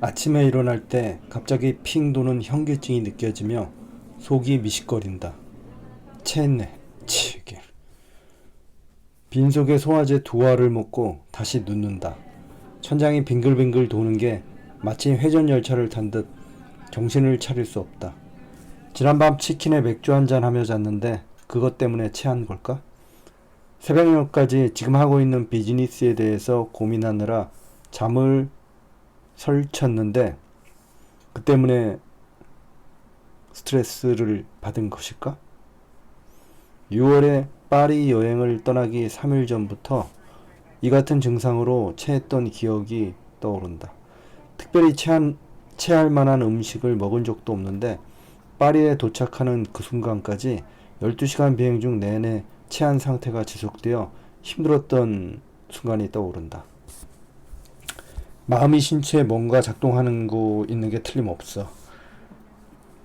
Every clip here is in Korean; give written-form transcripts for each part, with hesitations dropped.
아침에 일어날 때 갑자기 핑 도는 현기증이 느껴지며 속이 미식거린다. 체했네. 치게. 빈속에 소화제 두 알을 먹고 다시 눕는다. 천장이 빙글빙글 도는 게 마치 회전 열차를 탄 듯 정신을 차릴 수 없다. 지난밤 치킨에 맥주 한잔 하며 잤는데 그것 때문에 체한 걸까? 새벽녘까지 지금 하고 있는 비즈니스에 대해서 고민하느라 잠을 설쳤는데 그 때문에 스트레스를 받은 것일까? 6월에 파리 여행을 떠나기 3일 전부터 이 같은 증상으로 체했던 기억이 떠오른다. 특별히 체할 만한 음식을 먹은 적도 없는데 파리에 도착하는 그 순간까지 12시간 비행 중 내내 체한 상태가 지속되어 힘들었던 순간이 떠오른다. 마음이 신체에 뭔가 작동하는 거 있는 게 틀림없어.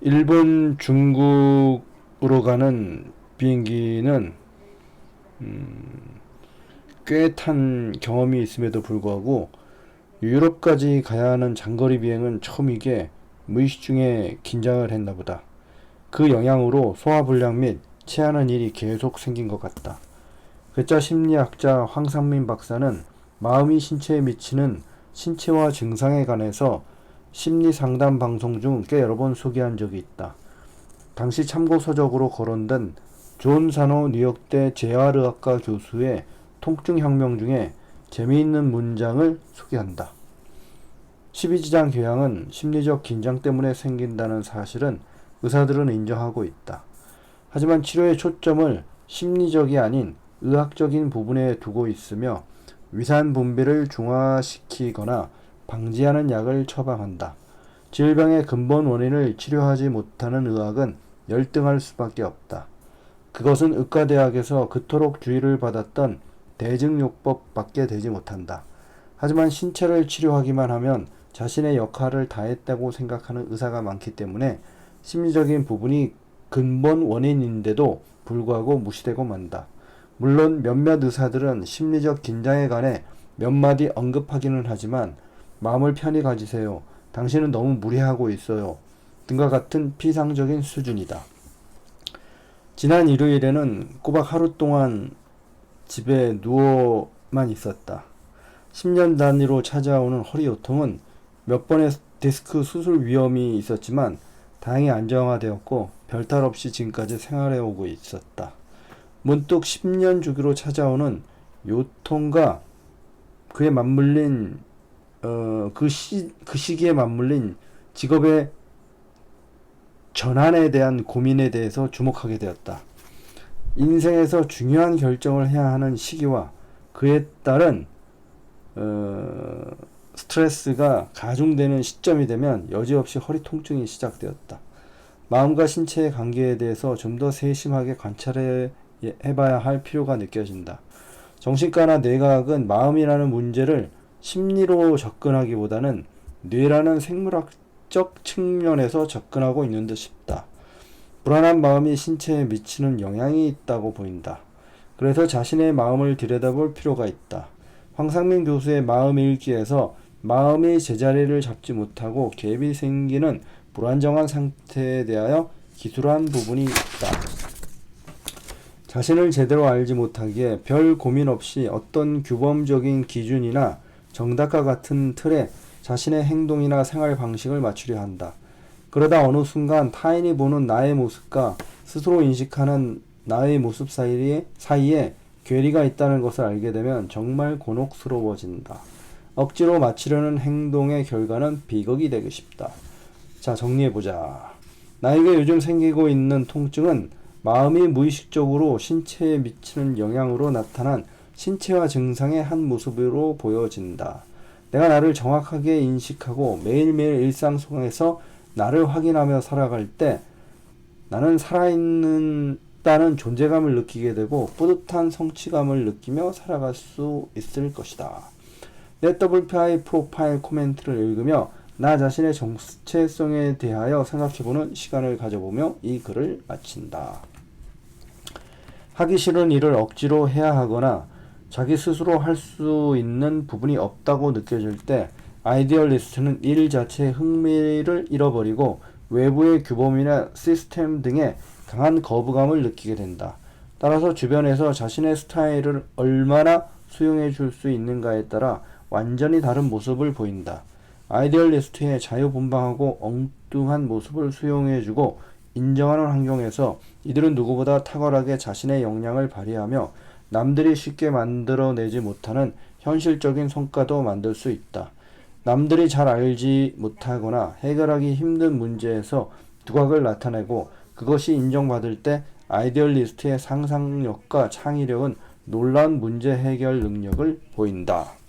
일본, 중국으로 가는 비행기는 꽤 탄 경험이 있음에도 불구하고 유럽까지 가야 하는 장거리 비행은 처음이게 무의식 중에 긴장을 했나 보다. 그 영향으로 소화불량 및 체하는 일이 계속 생긴 것 같다. 괴짜 심리학자 황상민 박사는 마음이 신체에 미치는 신체화 증상에 관해서 심리 상담 방송 중 꽤 여러 번 소개한 적이 있다. 당시 참고서적으로 거론된 존 사노 뉴욕대 재활의학과 교수의 통증혁명 중에 재미있는 문장을 소개한다. 십이지장 교양은 심리적 긴장 때문에 생긴다는 사실은 의사들은 인정하고 있다. 하지만 치료의 초점을 심리적이 아닌 의학적인 부분에 두고 있으며 위산 분비를 중화시키거나 방지하는 약을 처방한다. 질병의 근본 원인을 치료하지 못하는 의학은 열등할 수밖에 없다. 그것은 의과대학에서 그토록 주의를 받았던 대증요법밖에 되지 못한다. 하지만 신체를 치료하기만 하면 자신의 역할을 다했다고 생각하는 의사가 많기 때문에 심리적인 부분이 근본 원인인데도 불구하고 무시되고 만다. 물론 몇몇 의사들은 심리적 긴장에 관해 몇 마디 언급하기는 하지만 마음을 편히 가지세요. 당신은 너무 무리하고 있어요. 등과 같은 피상적인 수준이다. 지난 일요일에는 꼬박 하루 동안 집에 누워만 있었다. 10년 단위로 찾아오는 허리 요통은 몇 번의 디스크 수술 위험이 있었지만 다행히 안정화되었고 별탈 없이 지금까지 생활해 오고 있었다. 문득 10년 주기로 찾아오는 요통과 그에 맞물린 그 시기에 맞물린 직업의 전환에 대한 고민에 대해서 주목하게 되었다. 인생에서 중요한 결정을 해야 하는 시기와 그에 따른 스트레스가 가중되는 시점이 되면 여지없이 허리 통증이 시작되었다. 마음과 신체의 관계에 대해서 좀 더 세심하게 관찰해 봐야 할 필요가 느껴진다. 정신과나 뇌과학은 마음이라는 문제를 심리로 접근하기보다는 뇌라는 생물학적 측면에서 접근하고 있는 듯 싶다. 불안한 마음이 신체에 미치는 영향이 있다고 보인다. 그래서 자신의 마음을 들여다볼 필요가 있다. 황상민 교수의 마음일기에서 마음이 제자리를 잡지 못하고 갭이 생기는 불안정한 상태에 대하여 기술한 부분이 있다. 자신을 제대로 알지 못하기에 별 고민 없이 어떤 규범적인 기준이나 정답과 같은 틀에 자신의 행동이나 생활 방식을 맞추려 한다. 그러다 어느 순간 타인이 보는 나의 모습과 스스로 인식하는 나의 모습 사이에 괴리가 있다는 것을 알게 되면 정말 곤혹스러워진다. 억지로 맞추려는 행동의 결과는 비극이 되기 쉽다. 자, 정리해보자. 나에게 요즘 생기고 있는 통증은 마음이 무의식적으로 신체에 미치는 영향으로 나타난 신체화 증상의 한 모습으로 보여진다. 내가 나를 정확하게 인식하고 매일매일 일상 속에서 나를 확인하며 살아갈 때 나는 살아있다는 존재감을 느끼게 되고 뿌듯한 성취감을 느끼며 살아갈 수 있을 것이다. 내 WPI 프로파일 코멘트를 읽으며 나 자신의 정체성에 대하여 생각해보는 시간을 가져보며 이 글을 마친다. 하기 싫은 일을 억지로 해야 하거나 자기 스스로 할 수 있는 부분이 없다고 느껴질 때 아이디얼리스트는 일 자체의 흥미를 잃어버리고 외부의 규범이나 시스템 등에 강한 거부감을 느끼게 된다. 따라서 주변에서 자신의 스타일을 얼마나 수용해 줄 수 있는가에 따라 완전히 다른 모습을 보인다. 아이디얼리스트의 자유분방하고 엉뚱한 모습을 수용해주고 인정하는 환경에서 이들은 누구보다 탁월하게 자신의 역량을 발휘하며 남들이 쉽게 만들어내지 못하는 현실적인 성과도 만들 수 있다. 남들이 잘 알지 못하거나 해결하기 힘든 문제에서 두각을 나타내고 그것이 인정받을 때 아이디얼리스트의 상상력과 창의력은 놀라운 문제 해결 능력을 보인다.